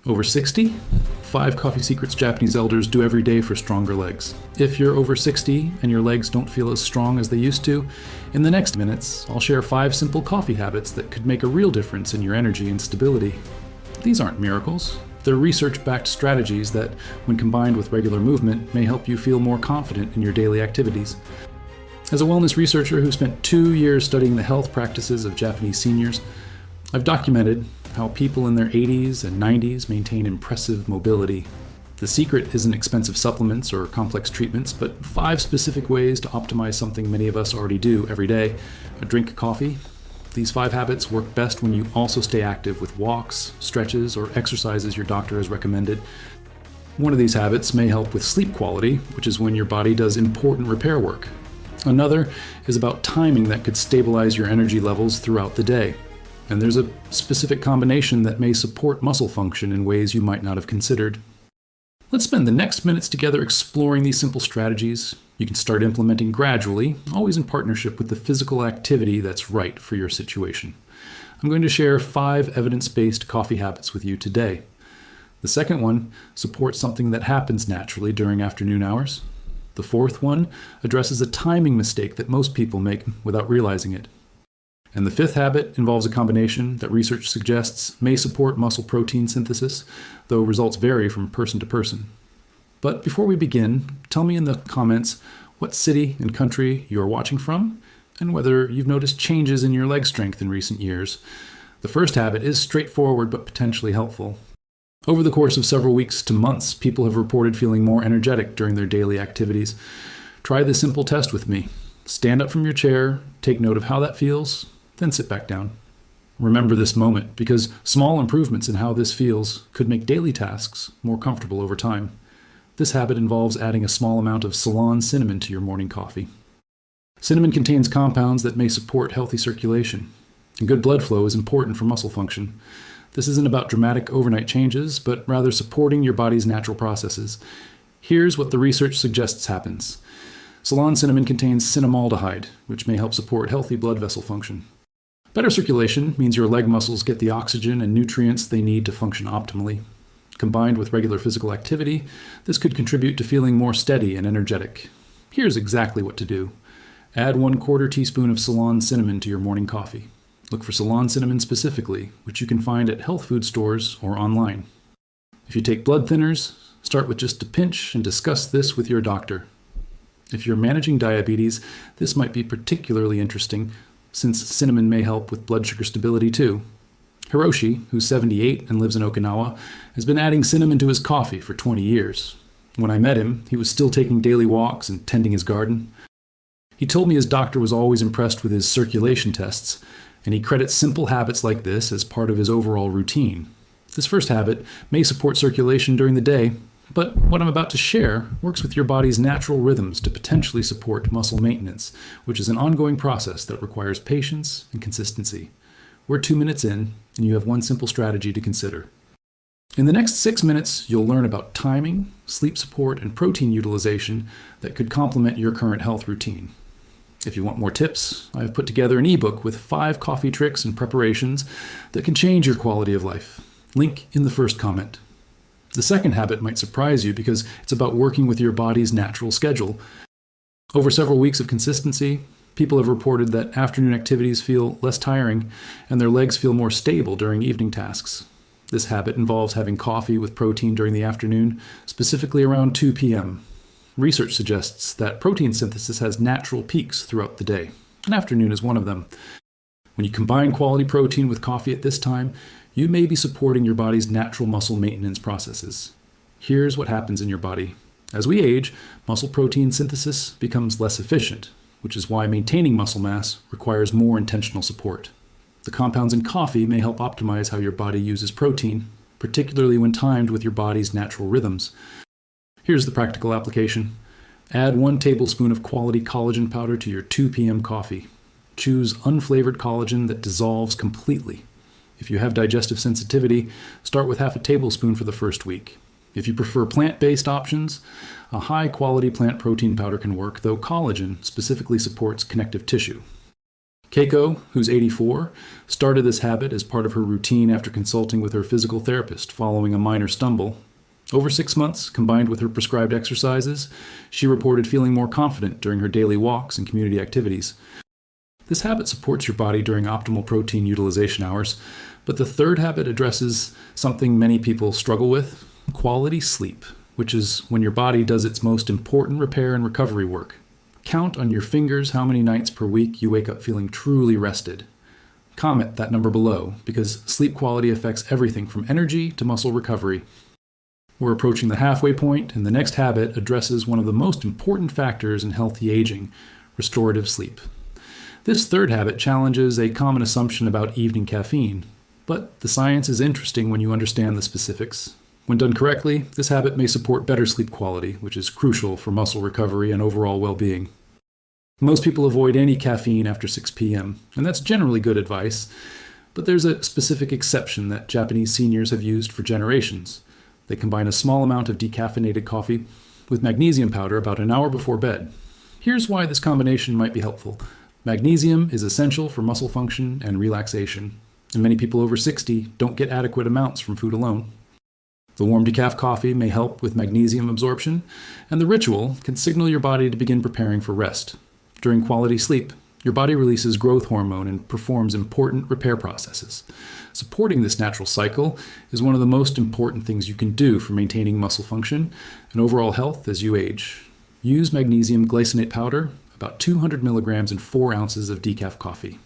Over 60? 5 Coffee Secrets Japanese elders do every day for stronger legs. If you're over 60 and your legs don't feel as strong as they used to, in the next minutes, I'll share 5 simple coffee habits that could make a real difference in your energy and stability. These aren't miracles. They're research-backed strategies that, when combined with regular movement, may help you feel more confident in your daily activities. As a wellness researcher who spent 2 years studying the health practices of Japanese seniors, I've documented how people in their 80s and 90s maintain impressive mobility. The secret isn't expensive supplements or complex treatments, but 5 specific ways to optimize something many of us already do every day: drink coffee. These 5 habits work best when you also stay active with walks, stretches, or exercises your doctor has recommended. One of these habits may help with sleep quality, which is when your body does important repair work. Another is about timing that could stabilize your energy levels throughout the day. And there's a specific combination that may support muscle function in ways you might not have considered. Let's spend the next minutes together exploring these simple strategies you can start implementing gradually, always in partnership with the physical activity that's right for your situation. I'm going to share 5 evidence-based coffee habits with you today. The second one supports something that happens naturally during afternoon hours. The fourth one addresses a timing mistake that most people make without realizing it. And the 5th habit involves a combination that research suggests may support muscle protein synthesis, though results vary from person to person. But before we begin, tell me in the comments what city and country you are watching from, and whether you've noticed changes in your leg strength in recent years. The first habit is straightforward but potentially helpful. Over the course of several weeks to months, people have reported feeling more energetic during their daily activities. Try this simple test with me. Stand up from your chair, take note of how that feels, then sit back down. Remember this moment, because small improvements in how this feels could make daily tasks more comfortable over time. This habit involves adding a small amount of Ceylon cinnamon to your morning coffee. Cinnamon contains compounds that may support healthy circulation, and good blood flow is important for muscle function. This isn't about dramatic overnight changes, but rather supporting your body's natural processes. Here's what the research suggests happens. Ceylon cinnamon contains cinnamaldehyde, which may help support healthy blood vessel function. Better circulation means your leg muscles get the oxygen and nutrients they need to function optimally. Combined with regular physical activity, this could contribute to feeling more steady and energetic. Here's exactly what to do. Add 1/4 teaspoon of Ceylon cinnamon to your morning coffee. Look for Ceylon cinnamon specifically, which you can find at health food stores or online. If you take blood thinners, start with just a pinch and discuss this with your doctor. If you're managing diabetes, this might be particularly interesting, since cinnamon may help with blood sugar stability too. Hiroshi, who's 78 and lives in Okinawa, has been adding cinnamon to his coffee for 20 years. When I met him, he was still taking daily walks and tending his garden. He told me his doctor was always impressed with his circulation tests, and he credits simple habits like this as part of his overall routine. This first habit may support circulation during the day, but what I'm about to share works with your body's natural rhythms to potentially support muscle maintenance, which is an ongoing process that requires patience and consistency. We're 2 minutes in, and you have one simple strategy to consider. In the next 6 minutes, you'll learn about timing, sleep support, and protein utilization that could complement your current health routine. If you want more tips, I've put together an ebook with 5 coffee tricks and preparations that can change your quality of life. Link in the first comment. The second habit might surprise you because it's about working with your body's natural schedule. Over several weeks of consistency, people have reported that afternoon activities feel less tiring and their legs feel more stable during evening tasks. This habit involves having coffee with protein during the afternoon, specifically around 2 p.m. Research suggests that protein synthesis has natural peaks throughout the day, and afternoon is one of them. When you combine quality protein with coffee at this time, you may be supporting your body's natural muscle maintenance processes. Here's what happens in your body. As we age, muscle protein synthesis becomes less efficient, which is why maintaining muscle mass requires more intentional support. The compounds in coffee may help optimize how your body uses protein, particularly when timed with your body's natural rhythms. Here's the practical application. Add 1 tablespoon of quality collagen powder to your 2 p.m. coffee. Choose unflavored collagen that dissolves completely. If you have digestive sensitivity, start with half a tablespoon for the first week. If you prefer plant-based options, a high-quality plant protein powder can work, though collagen specifically supports connective tissue. Keiko, who's 84, started this habit as part of her routine after consulting with her physical therapist following a minor stumble. Over 6 months, combined with her prescribed exercises, she reported feeling more confident during her daily walks and community activities. This habit supports your body during optimal protein utilization hours, but the third habit addresses something many people struggle with: quality sleep, which is when your body does its most important repair and recovery work. Count on your fingers how many nights per week you wake up feeling truly rested. Comment that number below, because sleep quality affects everything from energy to muscle recovery. We're approaching the halfway point, and the next habit addresses one of the most important factors in healthy aging: restorative sleep. This third habit challenges a common assumption about evening caffeine, but the science is interesting when you understand the specifics. When done correctly, this habit may support better sleep quality, which is crucial for muscle recovery and overall well-being. Most people avoid any caffeine after 6 p.m., and that's generally good advice, but there's a specific exception that Japanese seniors have used for generations. They combine a small amount of decaffeinated coffee with magnesium powder about an hour before bed. Here's why this combination might be helpful. Magnesium is essential for muscle function and relaxation, and many people over 60 don't get adequate amounts from food alone. The warm decaf coffee may help with magnesium absorption, and the ritual can signal your body to begin preparing for rest. During quality sleep, your body releases growth hormone and performs important repair processes. Supporting this natural cycle is one of the most important things you can do for maintaining muscle function and overall health as you age. Use magnesium glycinate powder, about 200 milligrams in 4 ounces of decaf coffee.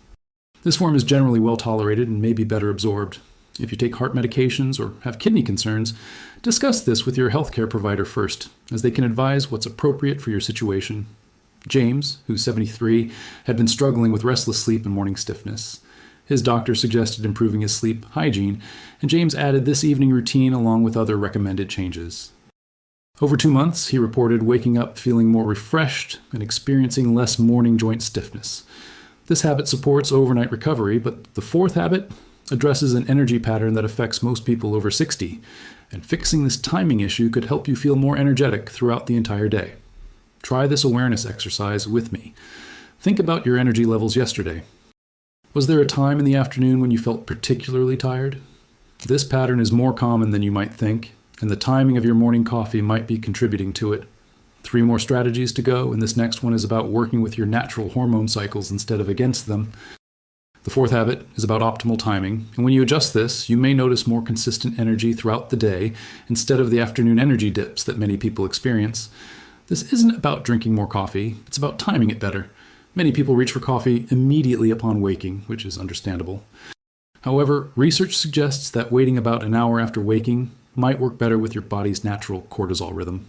This form is generally well tolerated and may be better absorbed. If you take heart medications or have kidney concerns, discuss this with your healthcare provider first, as they can advise what's appropriate for your situation. James, who's 73, had been struggling with restless sleep and morning stiffness. His doctor suggested improving his sleep hygiene, and James added this evening routine along with other recommended changes. Over 2 months, he reported waking up feeling more refreshed and experiencing less morning joint stiffness. This habit supports overnight recovery, but the fourth habit addresses an energy pattern that affects most people over 60, and fixing this timing issue could help you feel more energetic throughout the entire day. Try this awareness exercise with me. Think about your energy levels yesterday. Was there a time in the afternoon when you felt particularly tired? This pattern is more common than you might think, and the timing of your morning coffee might be contributing to it. 3 more strategies to go, and this next one is about working with your natural hormone cycles instead of against them. The fourth habit is about optimal timing, and when you adjust this, you may notice more consistent energy throughout the day instead of the afternoon energy dips that many people experience. This isn't about drinking more coffee, it's about timing it better. Many people reach for coffee immediately upon waking, which is understandable. However, research suggests that waiting about an hour after waking might work better with your body's natural cortisol rhythm.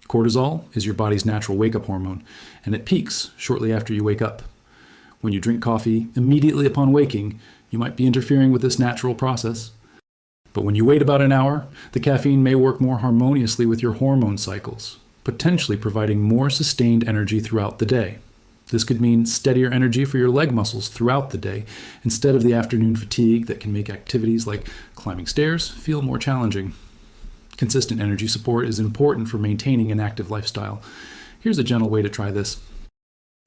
Cortisol is your body's natural wake-up hormone, and it peaks shortly after you wake up. When you drink coffee immediately upon waking, you might be interfering with this natural process. But when you wait about an hour, the caffeine may work more harmoniously with your hormone cycles, potentially providing more sustained energy throughout the day. This could mean steadier energy for your leg muscles throughout the day, instead of the afternoon fatigue that can make activities like climbing stairs feel more challenging. Consistent energy support is important for maintaining an active lifestyle. Here's a gentle way to try this.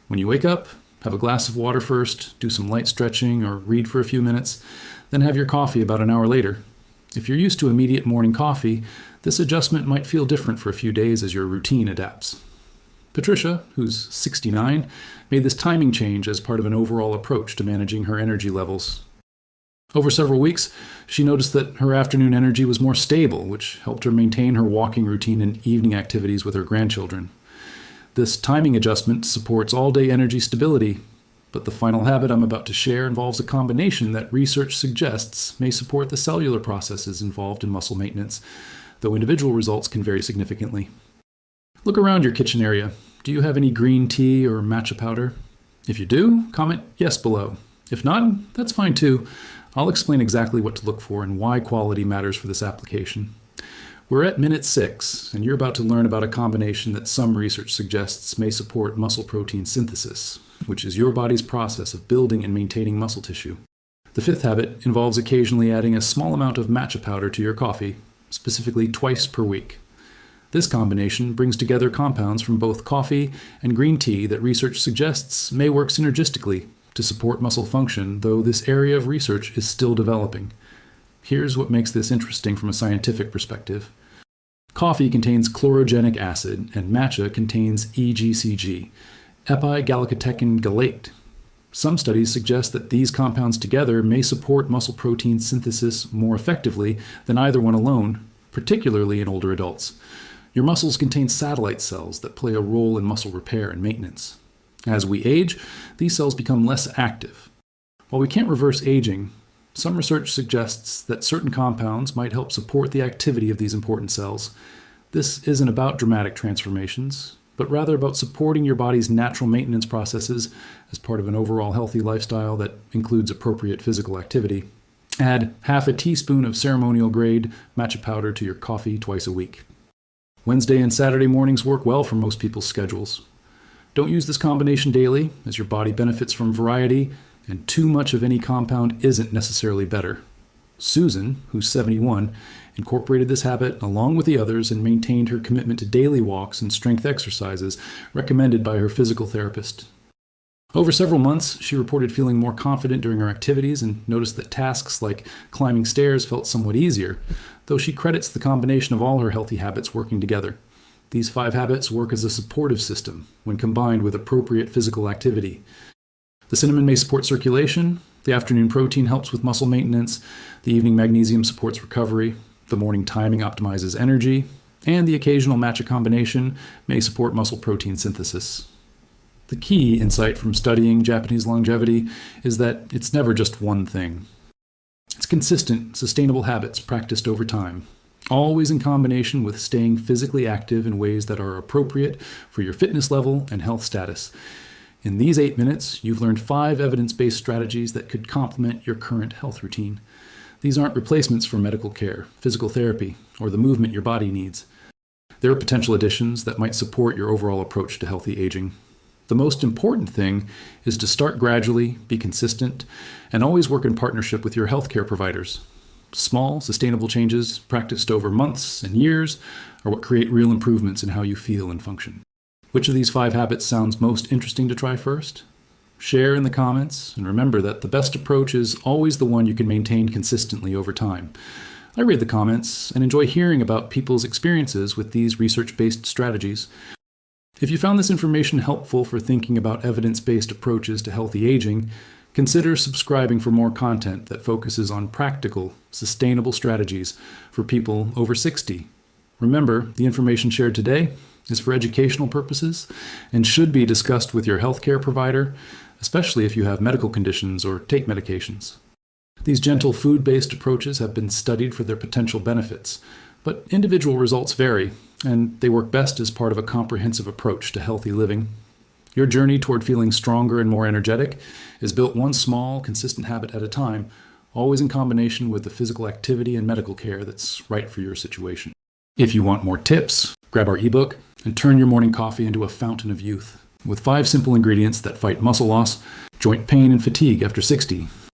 When you wake up, have a glass of water first, do some light stretching or read for a few minutes, then have your coffee about an hour later. If you're used to immediate morning coffee, this adjustment might feel different for a few days as your routine adapts. Patricia, who's 69, made this timing change as part of an overall approach to managing her energy levels. Over several weeks, she noticed that her afternoon energy was more stable, which helped her maintain her walking routine and evening activities with her grandchildren. This timing adjustment supports all-day energy stability, but the final habit I'm about to share involves a combination that research suggests may support the cellular processes involved in muscle maintenance, though individual results can vary significantly. Look around your kitchen area. Do you have any green tea or matcha powder? If you do, comment yes below. If not, that's fine too. I'll explain exactly what to look for and why quality matters for this application. We're at minute 6, and you're about to learn about a combination that some research suggests may support muscle protein synthesis, which is your body's process of building and maintaining muscle tissue. The fifth habit involves occasionally adding a small amount of matcha powder to your coffee, specifically twice per week. This combination brings together compounds from both coffee and green tea that research suggests may work synergistically to support muscle function, though this area of research is still developing. Here's what makes this interesting from a scientific perspective. Coffee contains chlorogenic acid, and matcha contains EGCG, epigallocatechin gallate. Some studies suggest that these compounds together may support muscle protein synthesis more effectively than either one alone, particularly in older adults. Your muscles contain satellite cells that play a role in muscle repair and maintenance. As we age, these cells become less active. While we can't reverse aging, some research suggests that certain compounds might help support the activity of these important cells. This isn't about dramatic transformations, but rather about supporting your body's natural maintenance processes as part of an overall healthy lifestyle that includes appropriate physical activity. Add half a teaspoon of ceremonial grade matcha powder to your coffee twice a week. Wednesday and Saturday mornings work well for most people's schedules. Don't use this combination daily, as your body benefits from variety, and too much of any compound isn't necessarily better. Susan, who's 71, incorporated this habit along with the others and maintained her commitment to daily walks and strength exercises recommended by her physical therapist. Over several months, she reported feeling more confident during her activities and noticed that tasks like climbing stairs felt somewhat easier, though she credits the combination of all her healthy habits working together. These 5 habits work as a supportive system when combined with appropriate physical activity. The cinnamon may support circulation, the afternoon protein helps with muscle maintenance, the evening magnesium supports recovery, the morning timing optimizes energy, and the occasional matcha combination may support muscle protein synthesis. The key insight from studying Japanese longevity is that it's never just one thing. It's consistent, sustainable habits practiced over time, always in combination with staying physically active in ways that are appropriate for your fitness level and health status. In these 8 minutes, you've learned 5 evidence-based strategies that could complement your current health routine. These aren't replacements for medical care, physical therapy, or the movement your body needs. They're potential additions that might support your overall approach to healthy aging. The most important thing is to start gradually, be consistent, and always work in partnership with your healthcare providers. Small, sustainable changes practiced over months and years are what create real improvements in how you feel and function. Which of these 5 habits sounds most interesting to try first? Share in the comments, and remember that the best approach is always the one you can maintain consistently over time. I read the comments and enjoy hearing about people's experiences with these research-based strategies. If you found this information helpful for thinking about evidence-based approaches to healthy aging, consider subscribing for more content that focuses on practical, sustainable strategies for people over 60. Remember, the information shared today is for educational purposes and should be discussed with your healthcare provider, especially if you have medical conditions or take medications. These gentle food-based approaches have been studied for their potential benefits, but individual results vary, and they work best as part of a comprehensive approach to healthy living. Your journey toward feeling stronger and more energetic is built one small, consistent habit at a time, always in combination with the physical activity and medical care that's right for your situation. If you want more tips, grab our ebook and turn your morning coffee into a fountain of youth with 5 simple ingredients that fight muscle loss, joint pain, and fatigue after 60.